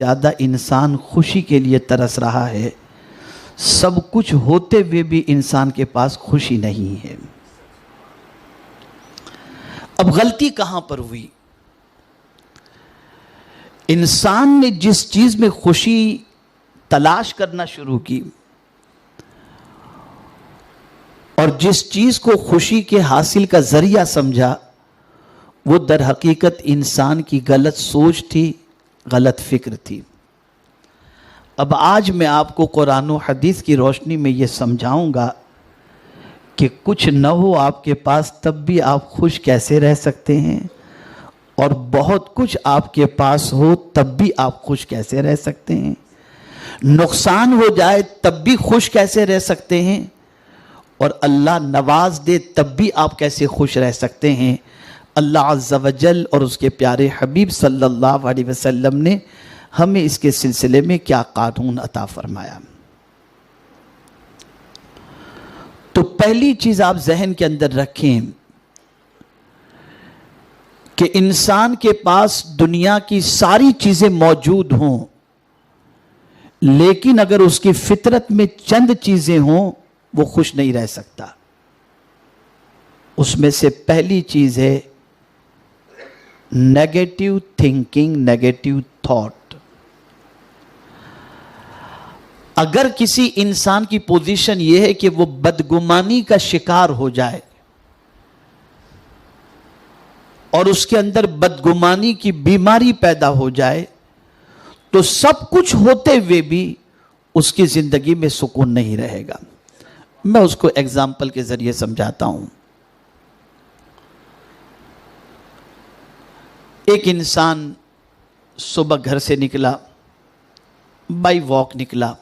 زیادہ انسان خوشی کے لیے ترس رہا ہے، سب کچھ ہوتے ہوئے بھی انسان کے پاس خوشی نہیں ہے۔ اب غلطی کہاں پر ہوئی؟ انسان نے جس چیز میں خوشی تلاش کرنا شروع کی اور جس چیز کو خوشی کے حاصل کا ذریعہ سمجھا، وہ در حقیقت انسان کی غلط سوچ تھی، غلط فکر تھی۔ اب آج میں آپ کو قرآن و حدیث کی روشنی میں یہ سمجھاؤں گا کہ کچھ نہ ہو آپ کے پاس تب بھی آپ خوش کیسے رہ سکتے ہیں، اور بہت کچھ آپ کے پاس ہو تب بھی آپ خوش کیسے رہ سکتے ہیں، نقصان ہو جائے تب بھی خوش کیسے رہ سکتے ہیں، اور اللہ نواز دے تب بھی آپ کیسے خوش رہ سکتے ہیں۔ اللہ عز و جل اور اس کے پیارے حبیب صلی اللہ علیہ وسلم نے ہمیں اس کے سلسلے میں کیا قانون عطا فرمایا۔ تو پہلی چیز آپ ذہن کے اندر رکھیں کہ انسان کے پاس دنیا کی ساری چیزیں موجود ہوں، لیکن اگر اس کی فطرت میں چند چیزیں ہوں وہ خوش نہیں رہ سکتا۔ اس میں سے پہلی چیز ہے نیگیٹو تھنکنگ، نیگیٹو تھاٹ۔ اگر کسی انسان کی پوزیشن یہ ہے کہ وہ بدگمانی کا شکار ہو جائے اور اس کے اندر بدگمانی کی بیماری پیدا ہو جائے، تو سب کچھ ہوتے ہوئے بھی اس کی زندگی میں سکون نہیں رہے گا۔ میں اس کو ایگزامپل کے ذریعے سمجھاتا ہوں۔ ایک انسان صبح گھر سے نکلا، بائی واک نکلا،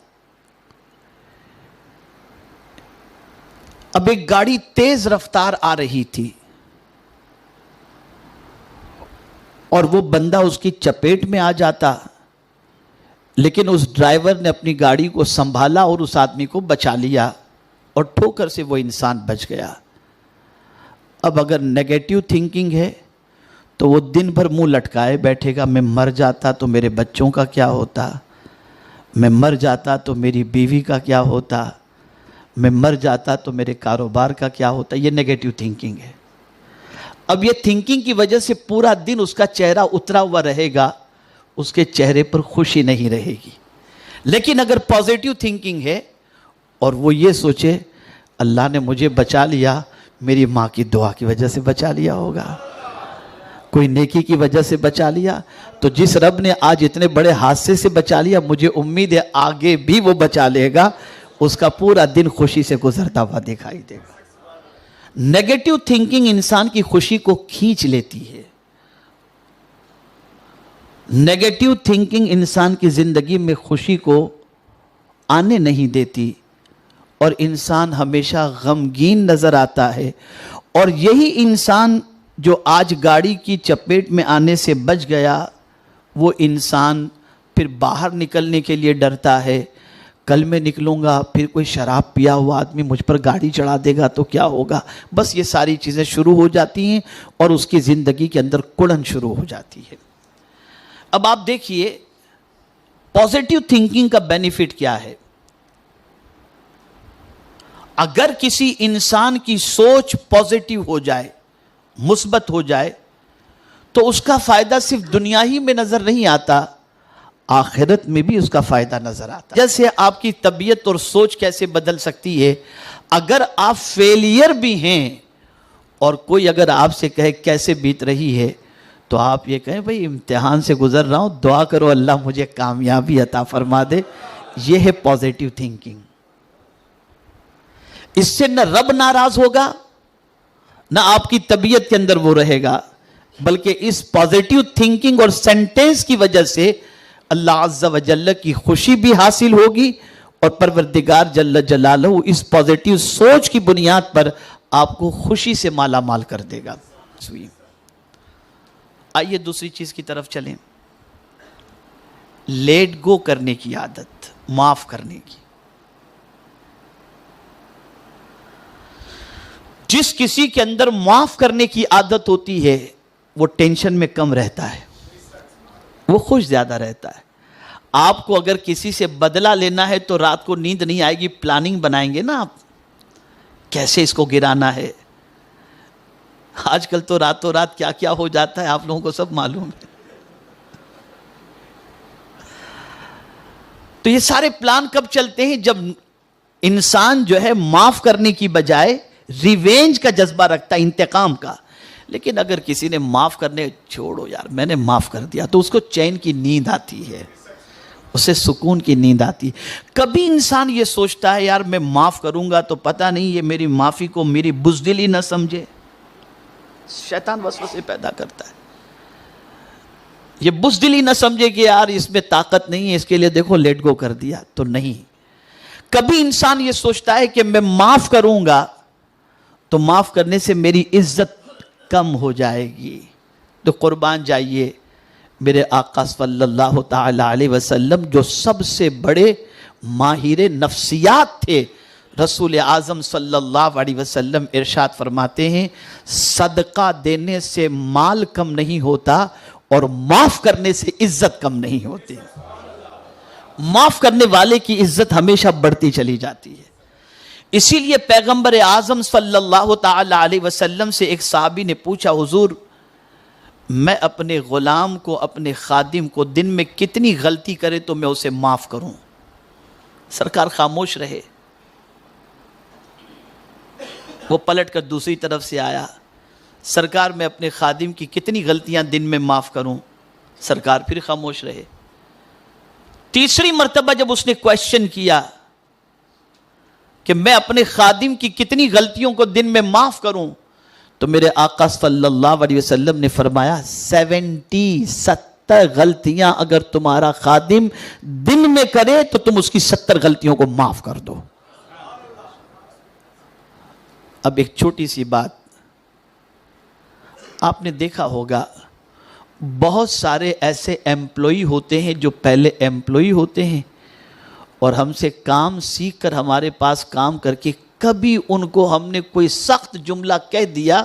اب ایک گاڑی تیز رفتار آ رہی تھی اور وہ بندہ اس کی چپیٹ میں آ جاتا، لیکن اس ڈرائیور نے اپنی گاڑی کو سنبھالا اور اس آدمی کو بچا لیا اور ٹھوکر سے وہ انسان بچ گیا۔ اب اگر نیگیٹو تھنکنگ ہے تو وہ دن بھر منہ لٹکائے بیٹھے گا، میں مر جاتا تو میرے بچوں کا کیا ہوتا، میں مر جاتا تو میری بیوی کا کیا ہوتا، میں مر جاتا تو میرے کاروبار کا کیا ہوتا۔ یہ نیگیٹو تھنکنگ ہے۔ اب یہ تھنکنگ کی وجہ سے پورا دن اس کا چہرہ اترا ہوا رہے گا، اس کے چہرے پر خوشی نہیں رہے گی۔ لیکن اگر پازیٹیو تھنکنگ ہے اور وہ یہ سوچے اللہ نے مجھے بچا لیا، میری ماں کی دعا کی وجہ سے بچا لیا ہوگا، کوئی نیکی کی وجہ سے بچا لیا، تو جس رب نے آج اتنے بڑے حادثے سے بچا لیا، مجھے امید ہے آگے بھی وہ بچا لے گا، اس کا پورا دن خوشی سے گزرتا ہوا دکھائی دے گا۔ نیگیٹو تھنکنگ انسان کی خوشی کو کھینچ لیتی ہے۔ نیگیٹو تھنکنگ انسان کی زندگی میں خوشی کو آنے نہیں دیتی اور انسان ہمیشہ غمگین نظر آتا ہے، اور یہی انسان جو آج گاڑی کی چپیٹ میں آنے سے بچ گیا، وہ انسان پھر باہر نکلنے کے لیے ڈرتا ہے، کل میں نکلوں گا پھر کوئی شراب پیا ہوا آدمی مجھ پر گاڑی چڑھا دے گا تو کیا ہوگا۔ بس یہ ساری چیزیں شروع ہو جاتی ہیں اور اس کی زندگی کے اندر کڑن شروع ہو جاتی ہے۔ اب آپ دیکھیے پازیٹیو تھنکنگ کا بینیفٹ کیا ہے۔ اگر کسی انسان کی سوچ پازیٹیو ہو جائے، مثبت ہو جائے، تو اس کا فائدہ صرف دنیا ہی میں نظر نہیں آتا، آخرت میں بھی اس کا فائدہ نظر آتا۔ جیسے آپ کی طبیعت اور سوچ کیسے بدل سکتی ہے۔ اگر آپ فیلئر بھی ہیں اور کوئی اگر آپ سے کہے کیسے بیت رہی ہے، تو آپ یہ کہیں بھئی امتحان سے گزر رہا ہوں، دعا کرو اللہ مجھے کامیابی عطا فرما دے۔ یہ ہے پازیٹیو تھنکنگ۔ اس سے نہ رب ناراض ہوگا، نہ آپ کی طبیعت کے اندر وہ رہے گا، بلکہ اس پازیٹیو تھنکنگ اور سینٹنس کی وجہ سے اللہ عز و جل کی خوشی بھی حاصل ہوگی، اور پروردگار جل جلالہ اس پازیٹیو سوچ کی بنیاد پر آپ کو خوشی سے مالا مال کر دے گا۔ آئیے دوسری چیز کی طرف چلیں، لیٹ گو کرنے کی عادت، معاف کرنے کی۔ جس کسی کے اندر معاف کرنے کی عادت ہوتی ہے وہ ٹینشن میں کم رہتا ہے، وہ خوش زیادہ رہتا ہے۔ آپ کو اگر کسی سے بدلہ لینا ہے تو رات کو نیند نہیں آئے گی، پلاننگ بنائیں گے نا آپ، کیسے اس کو گرانا ہے۔ آج کل تو راتوں رات کیا کیا ہو جاتا ہے آپ لوگوں کو سب معلوم ہے۔ تو یہ سارے پلان کب چلتے ہیں؟ جب انسان جو ہے معاف کرنے کی بجائے ریونج کا جذبہ رکھتا ہے، انتقام کا۔ لیکن اگر کسی نے معاف کرنے، چھوڑو یار میں نے معاف کر دیا، تو اس کو چین کی نیند آتی ہے، اسے سکون کی نیند آتی ہے۔ کبھی انسان یہ سوچتا ہے یار میں معاف کروں گا تو پتہ نہیں یہ میری معافی کو میری بزدلی نہ سمجھے، شیطان وسوسے پیدا کرتا ہے، یہ بزدلی نہ سمجھے کہ یار اس میں طاقت نہیں ہے، اس کے لیے دیکھو لیٹ گو کر دیا، تو نہیں۔ کبھی انسان یہ سوچتا ہے کہ میں معاف کروں گا تو معاف کرنے سے میری عزت کم ہو جائے گی، تو قربان جائیے میرے آقا صلی اللہ تعالی علیہ وسلم جو سب سے بڑے ماہر نفسیات تھے، رسول اعظم صلی اللہ علیہ وسلم ارشاد فرماتے ہیں صدقہ دینے سے مال کم نہیں ہوتا اور معاف کرنے سے عزت کم نہیں ہوتی۔ معاف کرنے والے کی عزت ہمیشہ بڑھتی چلی جاتی ہے۔ اسی لیے پیغمبر اعظم صلی اللہ تعالی علیہ وسلم سے ایک صحابی نے پوچھا حضور میں اپنے غلام کو، اپنے خادم کو دن میں کتنی غلطی کرے تو میں اسے معاف کروں؟ سرکار خاموش رہے۔ وہ پلٹ کر دوسری طرف سے آیا، سرکار میں اپنے خادم کی کتنی غلطیاں دن میں معاف کروں؟ سرکار پھر خاموش رہے۔ تیسری مرتبہ جب اس نے کویشچن کیا کہ میں اپنے خادم کی کتنی غلطیوں کو دن میں معاف کروں، تو میرے آقا صلی اللہ علیہ وسلم نے فرمایا 70 غلطیاں اگر تمہارا خادم دن میں کرے تو تم اس کی 70 غلطیوں کو معاف کر دو۔ اب ایک چھوٹی سی بات، آپ نے دیکھا ہوگا بہت سارے ایسے ایمپلائی ہوتے ہیں جو پہلے ایمپلائی ہوتے ہیں اور ہم سے کام سیکھ کر ہمارے پاس کام کر کے کبھی ان کو ہم نے کوئی سخت جملہ کہہ دیا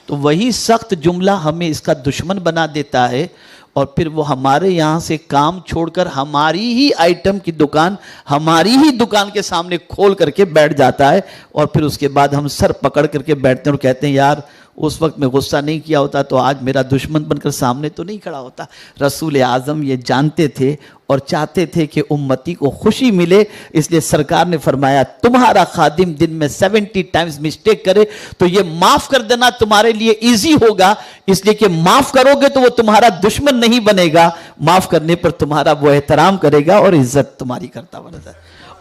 تو وہی سخت جملہ ہمیں اس کا دشمن بنا دیتا ہے، اور پھر وہ ہمارے یہاں سے کام چھوڑ کر ہماری ہی آئٹم کی دکان، ہماری ہی دکان کے سامنے کھول کر کے بیٹھ جاتا ہے، اور پھر اس کے بعد ہم سر پکڑ کر کے بیٹھتے ہیں اور کہتے ہیں یار اس وقت میں غصہ نہیں کیا ہوتا تو آج میرا دشمن بن کر سامنے تو نہیں کھڑا ہوتا۔ رسول اعظم یہ جانتے تھے اور چاہتے تھے کہ امتی کو خوشی ملے، اس لیے سرکار نے فرمایا تمہارا خادم دن میں 70 ٹائمز مسٹیک کرے تو یہ معاف کر دینا تمہارے لیے ایزی ہوگا، اس لیے کہ معاف کرو گے تو وہ تمہارا دشمن نہیں بنے گا، معاف کرنے پر تمہارا وہ احترام کرے گا اور عزت تمہاری کرتا بنے گا۔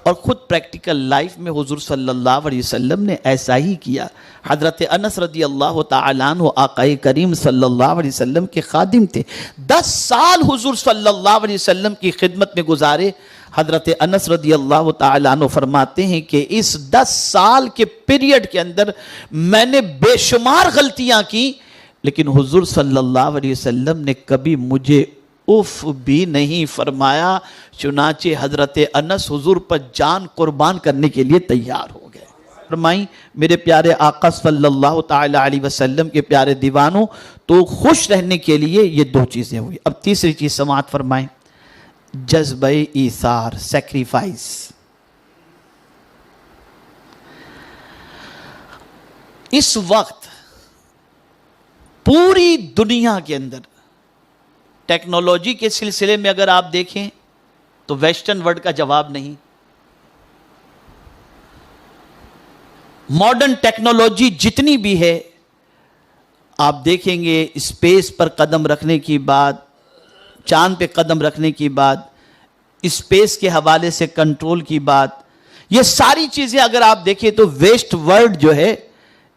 اور خود پریکٹیکل لائف میں حضور صلی اللہ علیہ وسلم نے ایسا ہی کیا۔ حضرت انس رضی اللہ تعالیٰ عنہ آقا کریم صلی اللہ علیہ وسلم کے خادم تھے، 10 سال حضور صلی اللہ علیہ وسلم کی خدمت میں گزارے۔ حضرت انس رضی اللہ تعالیٰ عنہ فرماتے ہیں کہ اس 10 سال کے پیریڈ کے اندر میں نے بے شمار غلطیاں کی، لیکن حضور صلی اللہ علیہ وسلم نے کبھی مجھے اف بھی نہیں فرمایا، چنانچہ حضرت انس حضور پر جان قربان کرنے کے لیے تیار ہو گئے۔ فرمائیں میرے پیارے آقا صلی اللہ تعالی علیہ وسلم کے پیارے دیوانوں، تو خوش رہنے کے لیے یہ 2 چیزیں ہوئی۔ اب تیسری چیز سماعت فرمائیں، جذبہ ایثار، سیکریفائس۔ اس وقت پوری دنیا کے اندر ٹیکنالوجی کے سلسلے میں اگر آپ دیکھیں تو ویسٹرن ورلڈ کا جواب نہیں۔ ماڈرن ٹیکنالوجی جتنی بھی ہے، آپ دیکھیں گے اسپیس پر قدم رکھنے کی بات، چاند پہ قدم رکھنے کی بات، اسپیس کے حوالے سے کنٹرول کی بات، یہ ساری چیزیں اگر آپ دیکھیں تو ویسٹ ورلڈ جو ہے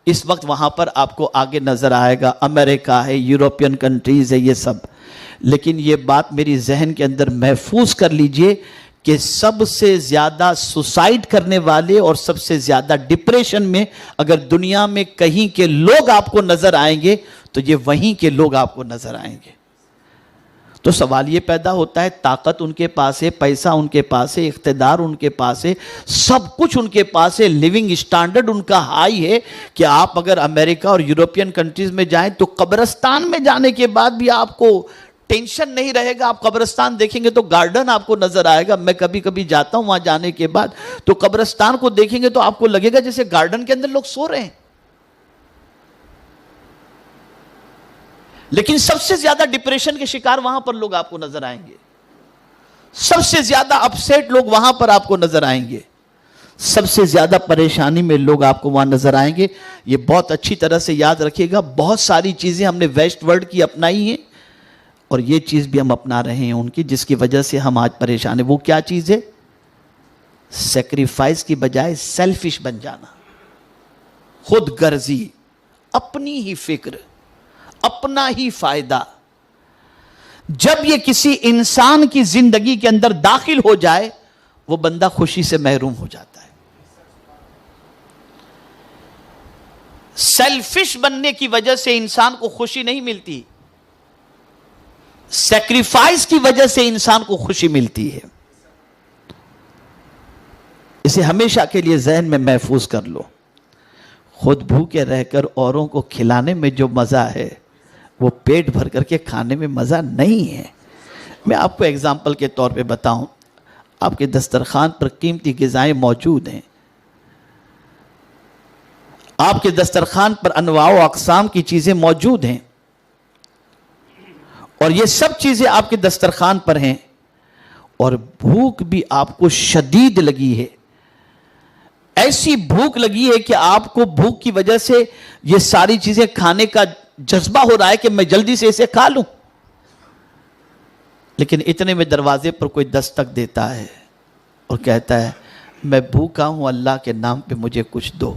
اس وقت وہاں پر آپ کو آگے نظر آئے گا، امریکہ ہے، یورپین کنٹریز ہے، یہ سب۔ لیکن یہ بات میری ذہن کے اندر محفوظ کر لیجئے کہ سب سے زیادہ سوسائڈ کرنے والے اور سب سے زیادہ ڈپریشن میں اگر دنیا میں کہیں کے لوگ آپ کو نظر آئیں گے تو یہ وہیں کے لوگ آپ کو نظر آئیں گے۔ تو سوال یہ پیدا ہوتا ہے، طاقت ان کے پاس ہے، پیسہ ان کے پاس ہے، اقتدار ان کے پاس ہے، سب کچھ ان کے پاس ہے، لیونگ سٹینڈرڈ ان کا ہائی ہے کہ آپ اگر امریکہ اور یورپین کنٹریز میں جائیں تو قبرستان میں جانے کے بعد بھی آپ کو ٹینشن نہیں رہے گا. آپ قبرستان دیکھیں گے تو گارڈن آپ کو نظر آئے گا. میں کبھی کبھی جاتا ہوں وہاں جانے کے بعد تو قبرستان کو دیکھیں گے تو آپ کو لگے گا جیسے گارڈن کے اندر لوگ سو رہے ہیں. لیکن سب سے زیادہ ڈپریشن کے شکار وہاں پر لوگ آپ کو نظر آئیں گے. سب سے زیادہ اپسیٹ لوگ وہاں پر آپ کو نظر آئیں گے. سب سے زیادہ پریشانی میں لوگ آپ کو وہاں نظر آئیں گے. یہ بہت اچھی طرح سے یاد رکھیے گا. بہت ساری چیزیں ہم نے ویسٹ ورلڈ کی اپنائی ہیں اور یہ چیز بھی ہم اپنا رہے ہیں ان کی, جس کی وجہ سے ہم آج پریشان ہیں. وہ کیا چیز ہے؟ سیکریفائس کی بجائے سیلفش بن جانا, خود غرضی, اپنی ہی فکر, اپنا ہی فائدہ. جب یہ کسی انسان کی زندگی کے اندر داخل ہو جائے وہ بندہ خوشی سے محروم ہو جاتا ہے. سیلفش بننے کی وجہ سے انسان کو خوشی نہیں ملتی, سیکریفائس کی وجہ سے انسان کو خوشی ملتی ہے. اسے ہمیشہ کے لیے ذہن میں محفوظ کر لو. خود بھوکے رہ کر اوروں کو کھلانے میں جو مزہ ہے وہ پیٹ بھر کر کے کھانے میں مزہ نہیں ہے. میں آپ کو اگزامپل کے طور پہ بتاؤں, آپ کے دسترخوان پر قیمتی غذائیں موجود ہیں, آپ کے دسترخوان پر انواع و اقسام کی چیزیں موجود ہیں اور یہ سب چیزیں آپ کے دسترخوان پر ہیں اور بھوک بھی آپ کو شدید لگی ہے. ایسی بھوک لگی ہے کہ آپ کو بھوک کی وجہ سے یہ ساری چیزیں کھانے کا جذبہ ہو رہا ہے کہ میں جلدی سے اسے کھا لوں. لیکن اتنے میں دروازے پر کوئی دستک دیتا ہے اور کہتا ہے میں بھوکا ہوں, اللہ کے نام پہ مجھے کچھ دو.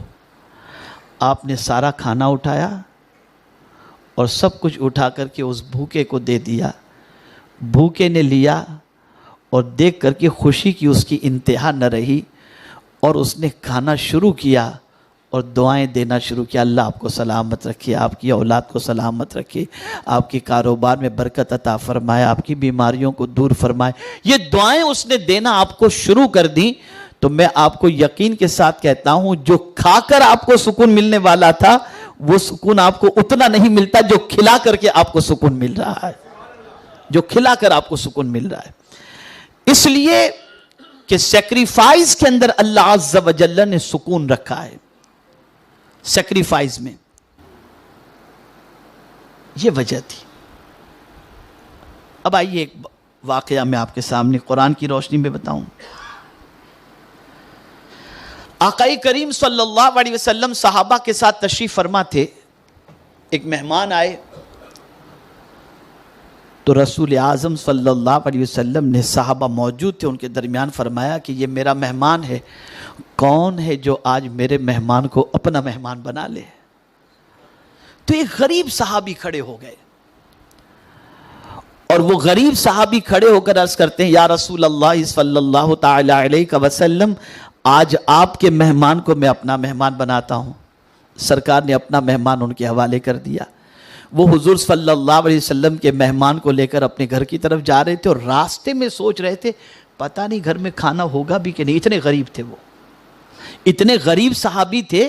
آپ نے سارا کھانا اٹھایا اور سب کچھ اٹھا کر کے اس بھوکے کو دے دیا. بھوکے نے لیا اور دیکھ کر کے خوشی کی اس کی انتہا نہ رہی اور اس نے کھانا شروع کیا اور دعائیں دینا شروع کیا. اللہ آپ کو سلامت رکھے, آپ کی اولاد کو سلامت رکھے, آپ کے کاروبار میں برکت عطا فرمائے, آپ کی بیماریوں کو دور فرمائے. یہ دعائیں اس نے دینا آپ کو شروع کر دی. تو میں آپ کو یقین کے ساتھ کہتا ہوں جو کھا کر آپ کو سکون ملنے والا تھا وہ سکون آپ کو اتنا نہیں ملتا جو کھلا کر کے آپ کو سکون مل رہا ہے, جو کھلا کر آپ کو سکون مل رہا ہے. اس لیے کہ سیکریفائز کے اندر اللہ عز و جل نے سکون رکھا ہے. سیکریفائز میں یہ وجہ تھی. اب آئیے ایک واقعہ میں آپ کے سامنے قرآن کی روشنی میں بتاؤں. آقا کریم صلی اللہ علیہ وسلم صحابہ کے ساتھ تشریف فرما تھے. ایک مہمان آئے تو رسول اعظم صلی اللہ علیہ وسلم نے, صحابہ موجود تھے ان کے درمیان, فرمایا کہ یہ میرا مہمان ہے, کون ہے جو آج میرے مہمان کو اپنا مہمان بنا لے. تو ایک غریب صحابی کھڑے ہو گئے اور وہ غریب صحابی کھڑے ہو کر عرض کرتے ہیں یا رسول اللہ صلی اللہ تعالی علیہ وسلم, آج آپ کے مہمان کو میں اپنا مہمان بناتا ہوں. سرکار نے اپنا مہمان ان کے حوالے کر دیا. وہ حضور صلی اللہ علیہ وسلم کے مہمان کو لے کر اپنے گھر کی طرف جا رہے تھے اور راستے میں سوچ رہے تھے پتہ نہیں گھر میں کھانا ہوگا بھی کہ نہیں. اتنے غریب تھے, وہ اتنے غریب صحابی تھے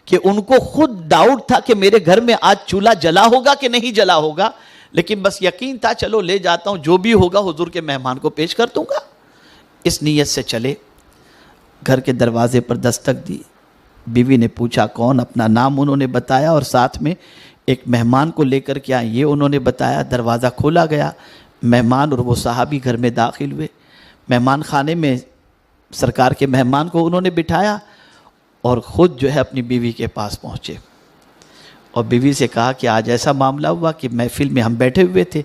کہ ان کو خود ڈاؤٹ تھا کہ میرے گھر میں آج چولہا جلا ہوگا کہ نہیں جلا ہوگا, لیکن بس یقین تھا چلو لے جاتا ہوں, جو بھی ہوگا حضور کے مہمان کو پیش کر دوں گا. اس نیت سے چلے. گھر کے دروازے پر دستک دی. بیوی نے پوچھا کون, اپنا نام انہوں نے بتایا اور ساتھ میں ایک مہمان کو لے کر کے آئے یہ انہوں نے بتایا. دروازہ کھولا گیا, مہمان اور وہ صحابی گھر میں داخل ہوئے. مہمان خانے میں سرکار کے مہمان کو انہوں نے بٹھایا اور خود جو ہے اپنی بیوی کے پاس پہنچے اور بیوی سے کہا کہ آج ایسا معاملہ ہوا کہ محفل میں ہم بیٹھے ہوئے تھے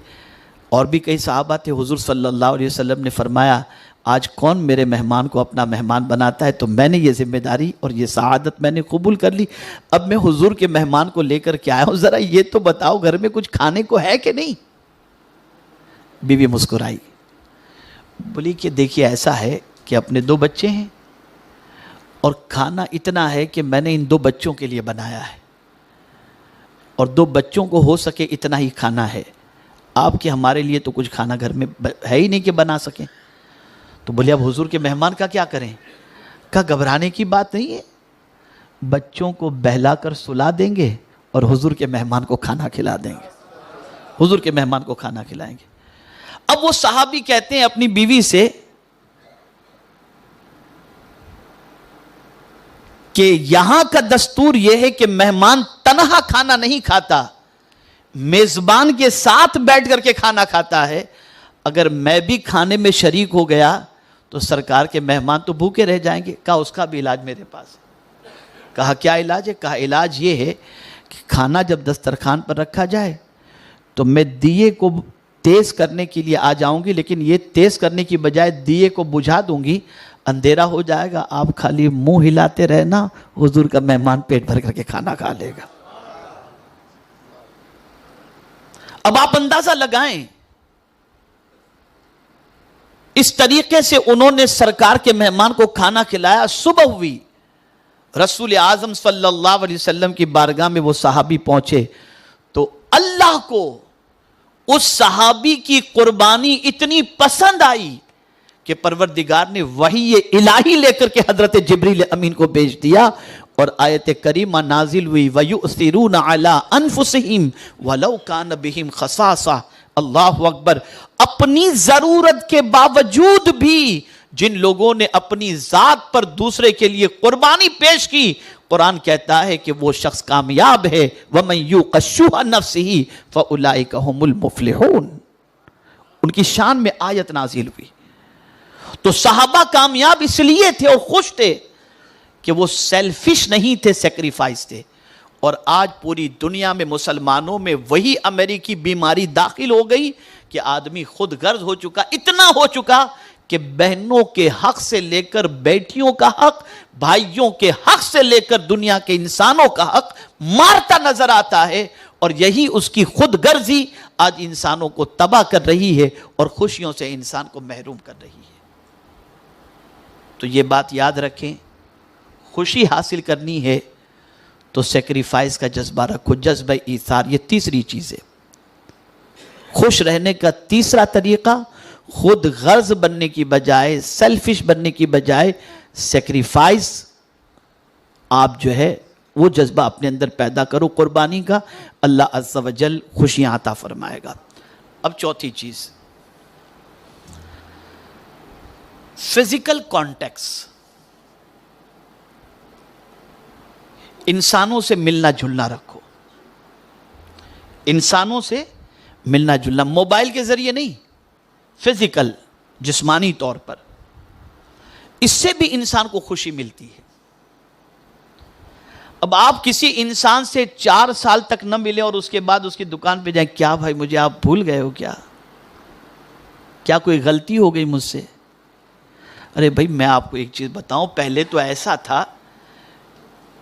اور بھی کئی صحابہ تھے. حضور صلی اللہ علیہ وسلم نے فرمایا آج کون میرے مہمان کو اپنا مہمان بناتا ہے, تو میں نے یہ ذمہ داری اور یہ سعادت میں نے قبول کر لی. اب میں حضور کے مہمان کو لے کر کے آیا ہوں, ذرا یہ تو بتاؤ گھر میں کچھ کھانے کو ہے کہ نہیں. بیوی مسکرائی, بولی کہ دیکھیے ایسا ہے کہ اپنے 2 بچے ہیں اور کھانا اتنا ہے کہ میں نے ان 2 بچوں کے لیے بنایا ہے اور 2 بچوں کو ہو سکے اتنا ہی کھانا ہے. آپ کے ہمارے لیے تو کچھ کھانا گھر میں ہے ہی نہیں کہ بنا سکیں. تو بولے اب حضور کے مہمان کا کیا کریں. کہا گھبرانے کی بات نہیں ہے, بچوں کو بہلا کر سلا دیں گے اور حضور کے مہمان کو کھانا کھلا دیں گے. حضور کے مہمان کو کھانا کھلائیں گے. اب وہ صحابی کہتے ہیں اپنی بیوی سے کہ یہاں کا دستور یہ ہے کہ مہمان تنہا کھانا نہیں کھاتا, میزبان کے ساتھ بیٹھ کر کے کھانا کھاتا ہے. اگر میں بھی کھانے میں شریک ہو گیا تو سرکار کے مہمان تو بھوکے رہ جائیں گے. کہا اس کا بھی علاج میرے پاس ہے. کہا کیا علاج ہے؟ کہا علاج یہ ہے کہ کھانا جب دسترخوان پر رکھا جائے تو میں دیے کو تیز کرنے کے لیے آ جاؤں گی, لیکن یہ تیز کرنے کی بجائے دیے کو بجھا دوں گی, اندھیرا ہو جائے گا, آپ خالی منہ ہلاتے رہنا, حضور کا مہمان پیٹ بھر کر کے کھانا کھا لے گا. اب آپ اندازہ لگائیں, اس طریقے سے انہوں نے سرکار کے مہمان کو کھانا کھلایا. صبح ہوئی, رسول اعظم صلی اللہ علیہ وسلم کی بارگاہ میں وہ صحابی پہنچے تو اللہ کو اس صحابی کی قربانی اتنی پسند آئی کہ پروردگار نے وحی الہی لے کر کے حضرت جبریل امین کو بھیج دیا اور آیت کریمہ نازل ہوئی وَيُؤْثِرُونَ عَلَىٰ أَنفُسِهِمْ وَلَوْ كَانَ بِهِمْ خَصَاصَةٌ. اللہ اکبر. اپنی ضرورت کے باوجود بھی جن لوگوں نے اپنی ذات پر دوسرے کے لیے قربانی پیش کی, قرآن کہتا ہے کہ وہ شخص کامیاب ہے. وَمَن يُوقَ شُحَّ نَفْسِهِ فَأُولَٰئِكَ هُمُ الْمُفْلِحُونَ. ان کی شان میں آیت نازل ہوئی. تو صحابہ کامیاب اس لیے تھے اور خوش تھے کہ وہ سیلفش نہیں تھے, سیکریفائس تھے. اور آج پوری دنیا میں مسلمانوں میں وہی امریکی بیماری داخل ہو گئی کہ آدمی خود غرض ہو چکا, اتنا ہو چکا کہ بہنوں کے حق سے لے کر بیٹیوں کا حق, بھائیوں کے حق سے لے کر دنیا کے انسانوں کا حق مارتا نظر آتا ہے. اور یہی اس کی خود غرضی آج انسانوں کو تباہ کر رہی ہے اور خوشیوں سے انسان کو محروم کر رہی ہے. تو یہ بات یاد رکھیں, خوشی حاصل کرنی ہے تو سیکریفائس کا جذبہ رکھو, جذبہ ایثار. یہ تیسری چیز ہے. خوش رہنے کا تیسرا طریقہ, خود غرض بننے کی بجائے, سیلفش بننے کی بجائے سیکریفائس, آپ جو ہے وہ جذبہ اپنے اندر پیدا کرو قربانی کا. اللہ عز و جل خوشیاں عطا فرمائے گا. اب چوتھی چیز, فزیکل کانٹیکس. انسانوں سے ملنا جلنا رکھو, انسانوں سے ملنا جلنا, موبائل کے ذریعے نہیں, فزیکل جسمانی طور پر. اس سے بھی انسان کو خوشی ملتی ہے. اب آپ کسی انسان سے 4 سال تک نہ ملیں اور اس کے بعد اس کی دکان پہ جائیں, کیا بھائی مجھے آپ بھول گئے ہو کیا کوئی غلطی ہو گئی مجھ سے؟ ارے بھائی میں آپ کو ایک چیز بتاؤں, پہلے تو ایسا تھا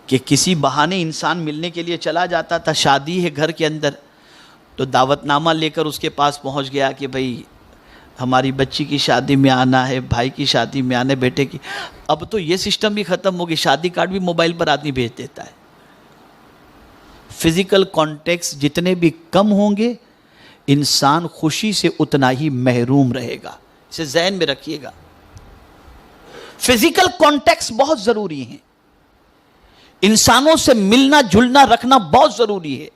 کہ کسی بہانے انسان ملنے کے لیے چلا جاتا تھا. شادی ہے گھر کے اندر تو دعوت نامہ لے کر اس کے پاس پہنچ گیا کہ بھائی ہماری بچی کی شادی میں آنا ہے, بھائی کی شادی میں آنا ہے, بیٹے کی. اب تو یہ سسٹم بھی ختم ہو گیا, شادی کارڈ بھی موبائل پر آدمی بھیج دیتا ہے. فزیکل کانٹیکس جتنے بھی کم ہوں گے انسان خوشی سے اتنا ہی محروم رہے گا. اسے ذہن میں رکھیے گا. فزیکل کانٹیکس بہت ضروری ہیں, انسانوں سے ملنا جلنا رکھنا بہت ضروری ہے.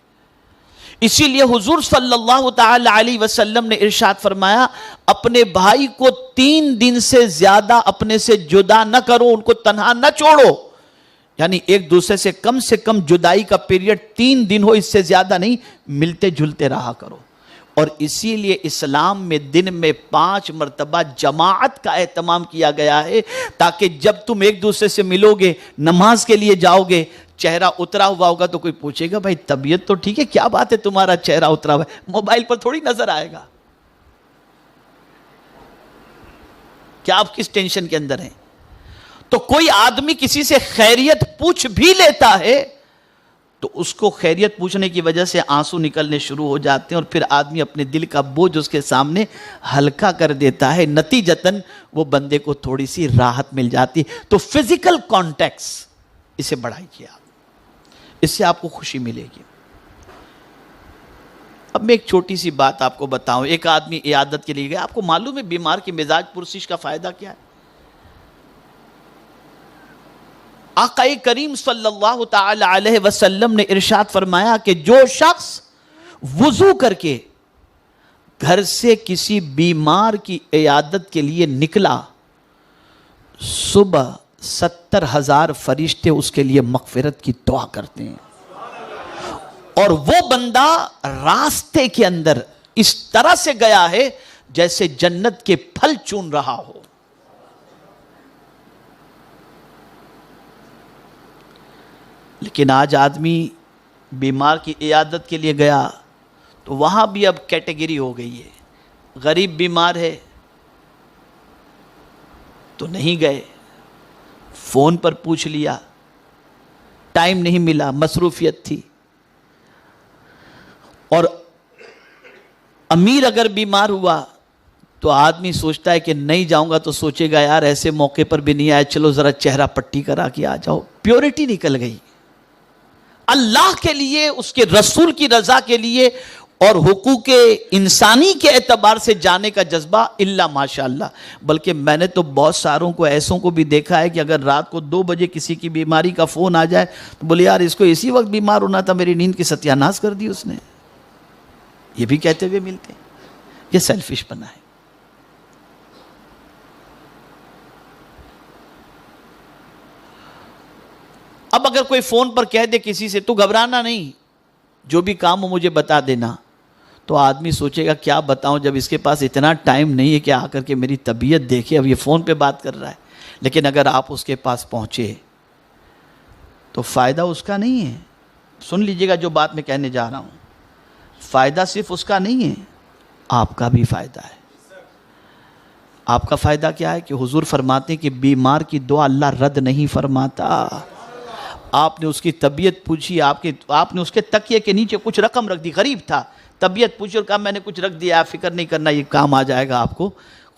اسی لیے حضور صلی اللہ تعالی علیہ وسلم نے ارشاد فرمایا, اپنے بھائی کو 3 دن سے زیادہ اپنے سے جدا نہ کرو, ان کو تنہا نہ چھوڑو. یعنی ایک دوسرے سے کم جدائی کا پیریڈ 3 دن ہو, اس سے زیادہ نہیں, ملتے جلتے رہا کرو. اور اسی لیے اسلام میں دن میں 5 مرتبہ جماعت کا اہتمام کیا گیا ہے, تاکہ جب تم ایک دوسرے سے ملو گے, نماز کے لیے جاؤ گے, چہرہ اترا ہوا ہوگا تو کوئی پوچھے گا بھائی طبیعت تو ٹھیک ہے, کیا بات ہے تمہارا چہرہ اترا ہوا ہے؟ موبائل پر تھوڑی نظر آئے گا. کیا آپ کس ٹینشن کے اندر ہیں؟ تو کوئی آدمی کسی سے خیریت پوچھ بھی لیتا ہے تو اس کو خیریت پوچھنے کی وجہ سے آنسو نکلنے شروع ہو جاتے ہیں, اور پھر آدمی اپنے دل کا بوجھ اس کے سامنے ہلکا کر دیتا ہے. نتیجتاً وہ بندے کو تھوڑی سی راحت مل جاتی ہے. تو فزیکل کانٹیکس اسے بڑھائیے آپ, اس سے آپ کو خوشی ملے گی. اب میں ایک چھوٹی سی بات آپ کو بتاؤں. ایک آدمی عیادت کے لیے گیا, آپ کو معلوم ہے بیمار کی مزاج پرسش کا فائدہ کیا ہے؟ آقا کریم صلی اللہ تعالی علیہ وسلم نے ارشاد فرمایا کہ جو شخص وضو کر کے گھر سے کسی بیمار کی عیادت کے لیے نکلا، صبح 70,000 فرشتے اس کے لیے مغفرت کی دعا کرتے ہیں، اور وہ بندہ راستے کے اندر اس طرح سے گیا ہے جیسے جنت کے پھل چون رہا ہو۔ لیکن آج آدمی بیمار کی عیادت کے لیے گیا تو وہاں بھی اب کیٹیگری ہو گئی ہے، غریب بیمار ہے تو نہیں گئے، فون پر پوچھ لیا، ٹائم نہیں ملا، مصروفیت تھی۔ اور امیر اگر بیمار ہوا تو آدمی سوچتا ہے کہ نہیں جاؤں گا تو سوچے گا یار ایسے موقع پر بھی نہیں آیا، چلو ذرا چہرہ پٹی کرا کے آ جاؤ۔ پیورٹی نکل گئی۔ اللہ کے لیے، اس کے رسول کی رضا کے لیے اور حقوق انسانی کے اعتبار سے جانے کا جذبہ الا ماشاءاللہ۔ بلکہ میں نے تو بہت ساروں کو ایسوں کو بھی دیکھا ہے کہ اگر رات کو 2 بجے کسی کی بیماری کا فون آ جائے تو بولے یار اس کو اسی وقت بیمار ہونا تھا، میری نیند کی ستیاناز کر دی اس نے، یہ بھی کہتے ہوئے ملتے ہیں۔ یہ سیلفش بنا ہے۔ اب اگر کوئی فون پر کہہ دے کسی سے تو گھبرانا نہیں، جو بھی کام ہو مجھے بتا دینا، تو آدمی سوچے گا کیا بتاؤں جب اس کے پاس اتنا ٹائم نہیں ہے کہ آ کر کے میری طبیعت دیکھے، اب یہ فون پہ بات کر رہا ہے۔ لیکن اگر آپ اس کے پاس پہنچے تو فائدہ اس کا نہیں ہے۔ سن لیجئے گا جو بات میں کہنے جا رہا ہوں، فائدہ صرف اس کا نہیں ہے، آپ کا بھی فائدہ ہے۔ آپ کا فائدہ کیا ہے کہ حضور فرماتے ہیں کہ بیمار کی دعا اللہ رد نہیں فرماتا۔ آپ نے اس کی طبیعت پوچھی، آپ نے اس کے تکیے کے نیچے کچھ رقم رکھ دی، غریب تھا، طبیعت پوچھی اور کہا میں نے کچھ رکھ دیا، آپ فکر نہیں کرنا، یہ کام آ جائے گا آپ کو۔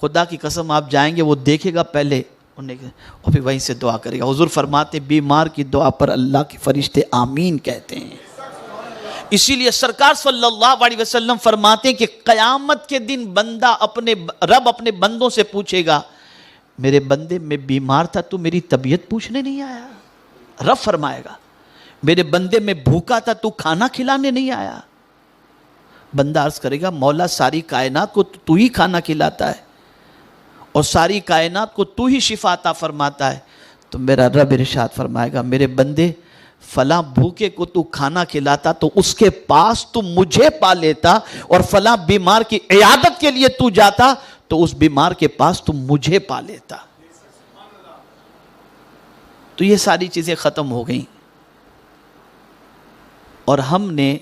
خدا کی قسم آپ جائیں گے، وہ دیکھے گا پہلے اور پھر وہیں سے دعا کرے گا۔ حضور فرماتے بیمار کی دعا پر اللہ کے فرشتے آمین کہتے ہیں۔ اسی لیے سرکار صلی اللہ علیہ وسلم فرماتے ہیں کہ قیامت کے دن بندہ رب اپنے بندوں سے پوچھے گا میرے بندے میں بیمار تھا تو میری طبیعت پوچھنے نہیں آیا؟ رب فرمائے گا میرے بندے میں بھوکا تھا تو کھانا کھلانے نہیں آیا؟ بندہ عرض کرے گا مولا ساری کائنات کو تو ہی کھانا کھلاتا ہے اور ساری کائنات کو تو ہی شفا عطا فرماتا ہے۔ تو میرا رب ارشاد فرمائے گا میرے بندے فلاں بھوکے کو تو کھانا کھلاتا تو اس کے پاس تو مجھے پا لیتا، اور فلاں بیمار کی عیادت کے لیے تو جاتا تو اس بیمار کے پاس تو مجھے پا لیتا۔ تو یہ ساری چیزیں ختم ہو گئیں اور ہم نے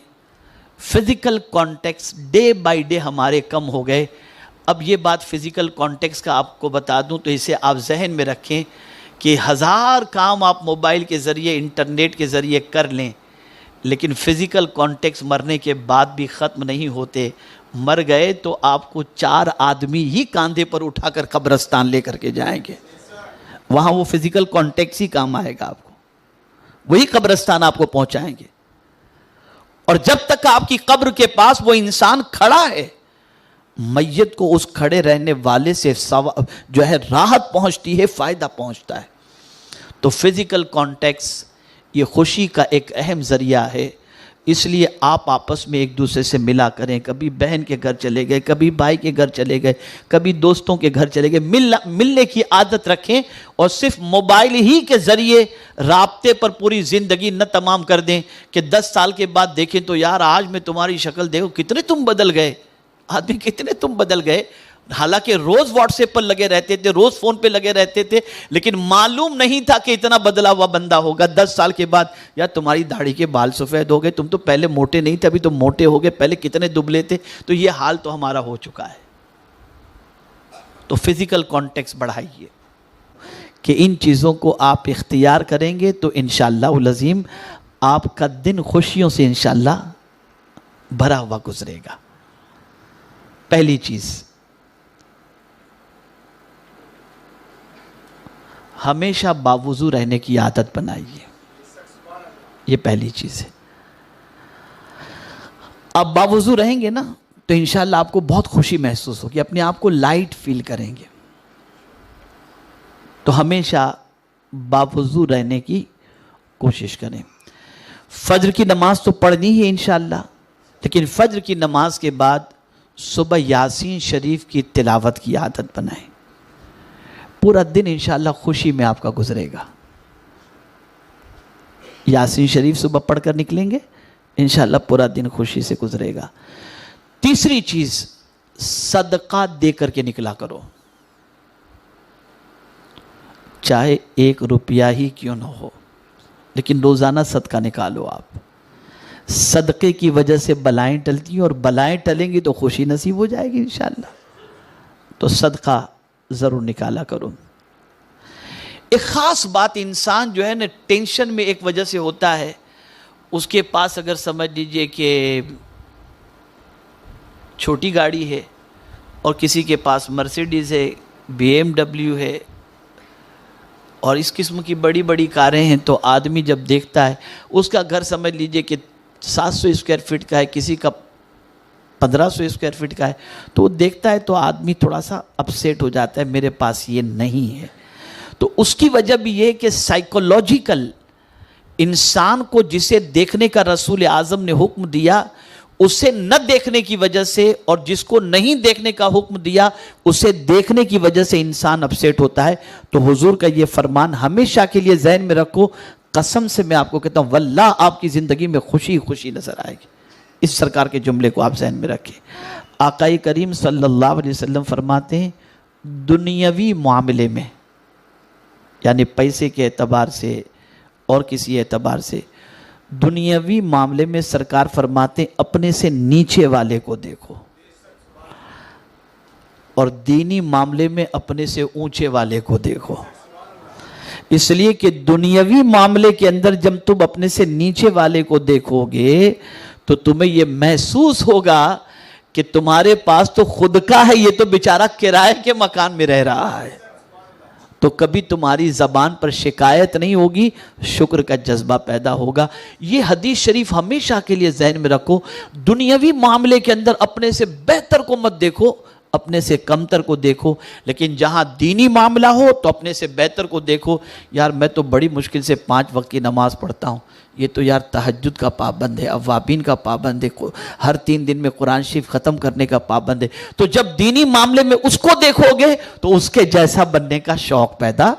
physical context day by day ہمارے کم ہو گئے۔ اب یہ بات فزیکل کانٹیکس کا آپ کو بتا دوں تو اسے آپ ذہن میں رکھیں کہ 1000 کام آپ موبائل کے ذریعے انٹرنیٹ کے ذریعے کر لیں، لیکن فزیکل کانٹیکس مرنے کے بعد بھی ختم نہیں ہوتے۔ مر گئے تو آپ کو 4 آدمی ہی کاندھے پر اٹھا کر قبرستان لے کر کے جائیں گے، وہاں وہ فزیکل کانٹیکس ہی کام آئے گا آپ کو، وہی قبرستان آپ کو پہنچائیں گے۔ اور جب تک آپ کی قبر کے پاس وہ انسان کھڑا ہے، میت کو اس کھڑے رہنے والے سے جو ہے راحت پہنچتی ہے، فائدہ پہنچتا ہے۔ تو فزیکل کانٹیکس یہ خوشی کا ایک اہم ذریعہ ہے، اس لیے آپ آپس میں ایک دوسرے سے ملا کریں۔ کبھی بہن کے گھر چلے گئے، کبھی بھائی کے گھر چلے گئے، کبھی دوستوں کے گھر چلے گئے، ملنے کی عادت رکھیں، اور صرف موبائل ہی کے ذریعے رابطے پر پوری زندگی نہ تمام کر دیں کہ 10 سال کے بعد دیکھیں تو یار آج میں تمہاری شکل دیکھو کتنے تم بدل گئے، آدمی کتنے تم بدل گئے۔ حالانکہ روز واٹس ایپ پر لگے رہتے تھے، روز فون پہ لگے رہتے تھے، لیکن معلوم نہیں تھا کہ اتنا بدلا ہوا بندہ ہوگا۔ 10 سال کے بعد یار تمہاری داڑھی کے بال سفید ہو گئے، تم تو پہلے موٹے نہیں تھے ابھی تو موٹے ہو گئے، پہلے کتنے دبلے تھے۔ تو یہ حال تو ہمارا ہو چکا ہے۔ تو فزیکل کانٹیکس بڑھائیے کہ ان چیزوں کو آپ اختیار کریں گے تو انشاءاللہ العظیم آپ کا دن خوشیوں سے انشاءاللہ بھرا ہوا گزرے گا۔ پہلی چیز، ہمیشہ باوضو رہنے کی عادت بنائیے، یہ پہلی چیز ہے۔ آپ باوضو رہیں گے نا تو انشاءاللہ آپ کو بہت خوشی محسوس ہوگی، اپنے آپ کو لائٹ فیل کریں گے۔ تو ہمیشہ باوضو رہنے کی کوشش کریں۔ فجر کی نماز تو پڑھنی ہے انشاءاللہ، لیکن فجر کی نماز کے بعد صبح یاسین شریف کی تلاوت کی عادت بنائیں. پورا دن انشاءاللہ خوشی میں آپ کا گزرے گا. یاسین شریف صبح پڑھ کر نکلیں گے انشاءاللہ پورا دن خوشی سے گزرے گا. تیسری چیز، صدقہ دے کر کے نکلا کرو، چاہے 1 روپیہ ہی کیوں نہ ہو، لیکن روزانہ صدقہ نکالو. آپ صدقے کی وجہ سے بلائیں ٹلتی ہیں، اور بلائیں ٹلیں گی تو خوشی نصیب ہو جائے گی انشاءاللہ. تو صدقہ ضرور نکالا کرو. ایک خاص بات، انسان جو ہے نا ٹینشن میں ایک وجہ سے ہوتا ہے، اس کے پاس اگر سمجھ لیجئے کہ چھوٹی گاڑی ہے اور کسی کے پاس مرسیڈیز ہے، BMW ہے اور اس قسم کی بڑی بڑی کاریں ہیں، تو آدمی جب دیکھتا ہے اس کا گھر سمجھ لیجئے کہ 700 اسکوائر فٹ کا ہے، کسی کا 1500 اسکوائر فٹ کا ہے، تو وہ دیکھتا ہے تو آدمی تھوڑا سا اپسیٹ ہو جاتا ہے، میرے پاس یہ نہیں ہے. تو اس کی وجہ بھی یہ کہ سائیکولوجیکل انسان کو جسے دیکھنے کا رسول اعظم نے حکم دیا، اسے نہ دیکھنے کی وجہ سے، اور جس کو نہیں دیکھنے کا حکم دیا اسے دیکھنے کی وجہ سے انسان اپسیٹ ہوتا ہے. تو حضور کا یہ فرمان ہمیشہ کے لیے ذہن میں رکھو. قسم سے میں آپ کو کہتا ہوں واللہ آپ کی زندگی میں خوشی خوشی نظر آئے گی. اس سرکار کے جملے کو آپ ذہن میں رکھیں. آقا کریم صلی اللہ علیہ وسلم فرماتے ہیں دنیاوی معاملے میں، یعنی پیسے کے اعتبار سے اور کسی اعتبار سے، دنیاوی معاملے میں سرکار فرماتے ہیں اپنے سے نیچے والے کو دیکھو، اور دینی معاملے میں اپنے سے اونچے والے کو دیکھو. اس لیے کہ دنیاوی معاملے کے اندر جب تم اپنے سے نیچے والے کو دیکھو گے تو تمہیں یہ محسوس ہوگا کہ تمہارے پاس تو خود کا ہے، یہ تو بیچارہ کرائے کے مکان میں رہ رہا ہے. تو کبھی تمہاری زبان پر شکایت نہیں ہوگی، شکر کا جذبہ پیدا ہوگا. یہ حدیث شریف ہمیشہ کے لیے ذہن میں رکھو. دنیاوی معاملے کے اندر اپنے سے بہتر کو مت دیکھو، اپنے سے کمتر کو دیکھو، لیکن جہاں دینی معاملہ ہو تو اپنے سے بہتر کو دیکھو. یار میں تو بڑی مشکل سے 5 وقت کی نماز پڑھتا ہوں، یہ تو یار تہجد کا پابند ہے، اوابین کا پابند ہے، ہر 3 دن میں قرآن شریف ختم کرنے کا پابند ہے. تو جب دینی معاملے میں اس کو دیکھو گے تو اس کے جیسا بننے کا شوق پیدا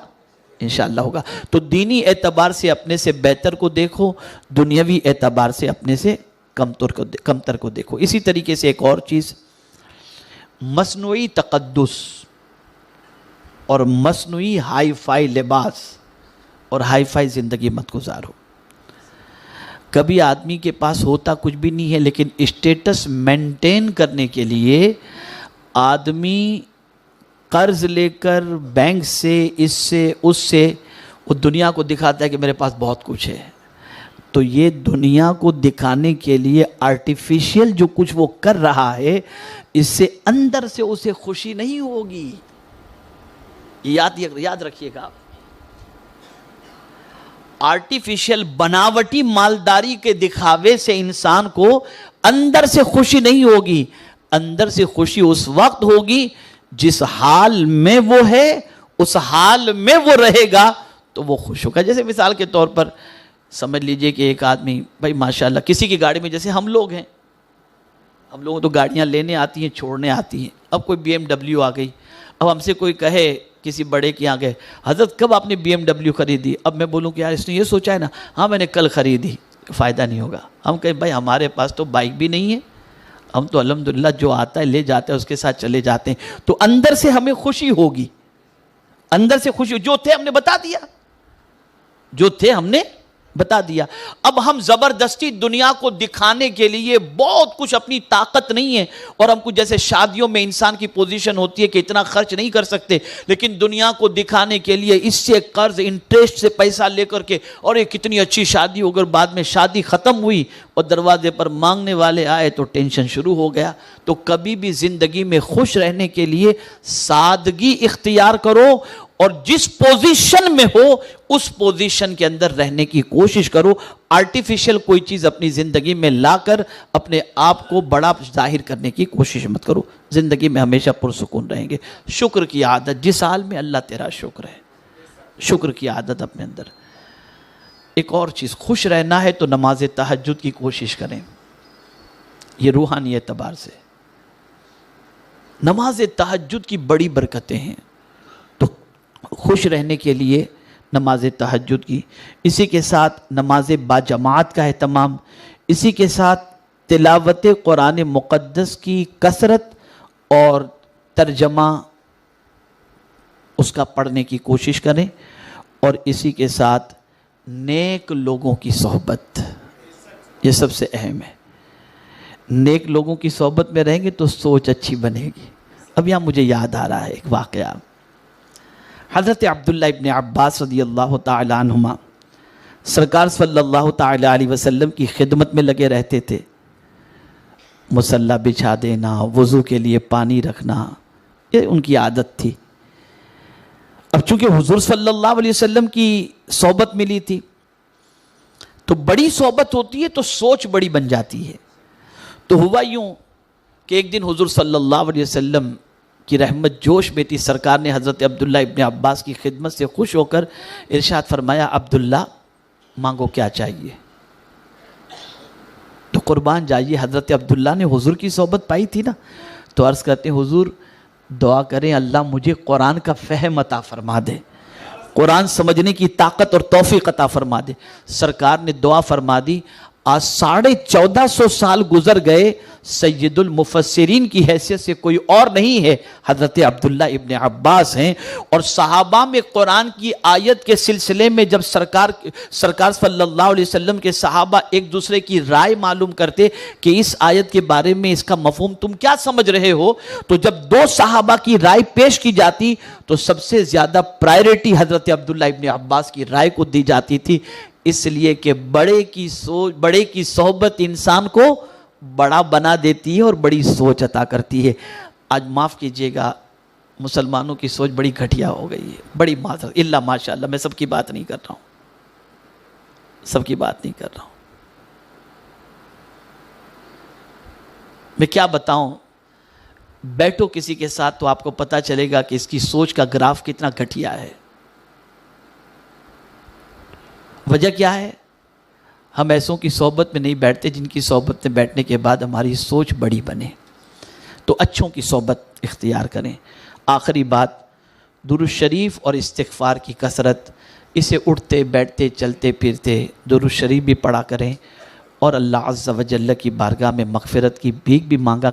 انشاءاللہ ہوگا. تو دینی اعتبار سے اپنے سے بہتر کو دیکھو، دنیاوی اعتبار سے اپنے سے کمتر کو دیکھو. اسی طریقے سے ایک اور چیز، مصنوعی تقدس اور مصنوعی ہائی فائی لباس اور ہائی فائی زندگی مت گزارو. کبھی آدمی کے پاس ہوتا کچھ بھی نہیں ہے، لیکن اسٹیٹس مینٹین کرنے کے لیے آدمی قرض لے کر بینک سے، اس سے اس سے، وہ دنیا کو دکھاتا ہے کہ میرے پاس بہت کچھ ہے. تو یہ دنیا کو دکھانے کے لیے آرٹیفیشل جو کچھ وہ کر رہا ہے، اس سے اندر سے اسے خوشی نہیں ہوگی. یاد رکھیے گا آپ، آرٹیفیشل بناوٹی مالداری کے دکھاوے سے انسان کو اندر سے خوشی نہیں ہوگی. اندر سے خوشی اس وقت ہوگی جس حال میں وہ ہے، اس حال میں وہ رہے گا تو وہ خوش ہوگا. جیسے مثال کے طور پر سمجھ لیجئے کہ ایک آدمی بھائی ماشاءاللہ کسی کی گاڑی میں، جیسے ہم لوگ ہیں، ہم لوگوں تو گاڑیاں لینے آتی ہیں چھوڑنے آتی ہیں. اب کوئی BMW آ گئی، اب ہم سے کوئی کہے کسی بڑے کے یہاں گئے، حضرت کب آپ نے BMW خریدی؟ اب میں بولوں کہ یار اس نے یہ سوچا ہے نا، ہاں میں نے کل خریدی، فائدہ نہیں ہوگا. ہم کہیں بھائی ہمارے پاس تو بائک بھی نہیں ہے، ہم تو الحمدللہ جو آتا ہے لے جاتے ہیں، اس کے ساتھ چلے جاتے ہیں. تو اندر سے ہمیں خوشی ہوگی، اندر سے خوشی. جو تھے ہم نے بتا دیا، جو تھے ہم نے بتا دیا. اب ہم زبردستی دنیا کو دکھانے کے لیے بہت کچھ، اپنی طاقت نہیں ہے، اور ہم کو جیسے شادیوں میں انسان کی پوزیشن ہوتی ہے کہ اتنا خرچ نہیں کر سکتے، لیکن دنیا کو دکھانے کے لیے اس سے قرض انٹرسٹ سے پیسہ لے کر کے، اور یہ کتنی اچھی شادی ہو، اگر بعد میں شادی ختم ہوئی اور دروازے پر مانگنے والے آئے تو ٹینشن شروع ہو گیا. تو کبھی بھی زندگی میں خوش رہنے کے لیے سادگی اختیار کرو، اور جس پوزیشن میں ہو اس پوزیشن کے اندر رہنے کی کوشش کرو. آرٹیفیشل کوئی چیز اپنی زندگی میں لا کر اپنے آپ کو بڑا ظاہر کرنے کی کوشش مت کرو. زندگی میں ہمیشہ پرسکون رہیں گے. شکر کی عادت، جس حال میں اللہ تیرا شکر ہے، شکر کی عادت اپنے اندر. ایک اور چیز، خوش رہنا ہے تو نماز تہجد کی کوشش کریں. یہ روحانی اعتبار سے نماز تہجد کی بڑی برکتیں ہیں، تو خوش رہنے کے لیے نماز تہجد کی، اسی کے ساتھ نماز باجماعت کا اہتمام، اسی کے ساتھ تلاوت قرآن مقدس کی کثرت اور ترجمہ اس کا پڑھنے کی کوشش کریں، اور اسی کے ساتھ نیک لوگوں کی صحبت، یہ سب سے اہم ہے۔ نیک لوگوں کی صحبت میں رہیں گے تو سوچ اچھی بنے گی۔ اب یہاں مجھے یاد آ رہا ہے ایک واقعہ، حضرت عبداللہ ابن عباس رضی اللہ تعالی عنہما سرکار صلی اللہ تعالی علیہ وسلم کی خدمت میں لگے رہتے تھے، مصلی بچھا دینا، وضو کے لیے پانی رکھنا، یہ ان کی عادت تھی۔ اب چونکہ حضور صلی اللہ علیہ وسلم کی صحبت ملی تھی، تو بڑی صحبت ہوتی ہے تو سوچ بڑی بن جاتی ہے۔ تو ہوا یوں کہ ایک دن حضور صلی اللہ علیہ وسلم کی رحمت جوش میں تھی، سرکار نے حضرت عبداللہ ابن عباس کی خدمت سے خوش ہو کر ارشاد فرمایا، عبداللہ مانگو کیا چاہیے؟ تو قربان جائیے، حضرت عبداللہ نے حضور کی صحبت پائی تھی نا، تو عرض کرتے ہیں حضور دعا کریں اللہ مجھے قرآن کا فہم عطا فرما دے، قرآن سمجھنے کی طاقت اور توفیق عطا فرما دے۔ سرکار نے دعا فرما دی۔ آج 1450 سال گزر گئے، سید المفسرین کی حیثیت سے کوئی اور نہیں ہے، حضرت عبداللہ ابن عباس ہیں۔ اور صحابہ میں قرآن کی آیت کے سلسلے میں جب سرکار صلی اللہ علیہ وسلم کے صحابہ ایک دوسرے کی رائے معلوم کرتے کہ اس آیت کے بارے میں اس کا مفہوم تم کیا سمجھ رہے ہو، تو جب دو صحابہ کی رائے پیش کی جاتی تو سب سے زیادہ پرائیورٹی حضرت عبداللہ ابن عباس کی رائے کو دی جاتی تھی، اس لیے کہ بڑے کی صحبت انسان کو بڑا بنا دیتی ہے اور بڑی سوچ عطا کرتی ہے۔ آج معاف کیجئے گا، مسلمانوں کی سوچ بڑی گھٹیا ہو گئی ہے، بڑی معذرت، اللہ ماشاءاللہ، میں سب کی بات نہیں کر رہا ہوں، سب کی بات نہیں کر رہا ہوں، میں کیا بتاؤں، بیٹھو کسی کے ساتھ تو آپ کو پتا چلے گا کہ اس کی سوچ کا گراف کتنا گھٹیا ہے۔ وجہ کیا ہے؟ ہم ایسوں کی صحبت میں نہیں بیٹھتے جن کی صحبت میں بیٹھنے کے بعد ہماری سوچ بڑی بنے، تو اچھوں کی صحبت اختیار کریں۔ آخری بات، درود شریف اور استغفار کی کثرت، اسے اٹھتے بیٹھتے چلتے پھرتے درود شریف بھی پڑھا کریں، اور اللہ عز و جل کی بارگاہ میں مغفرت کی بھیک بھی مانگا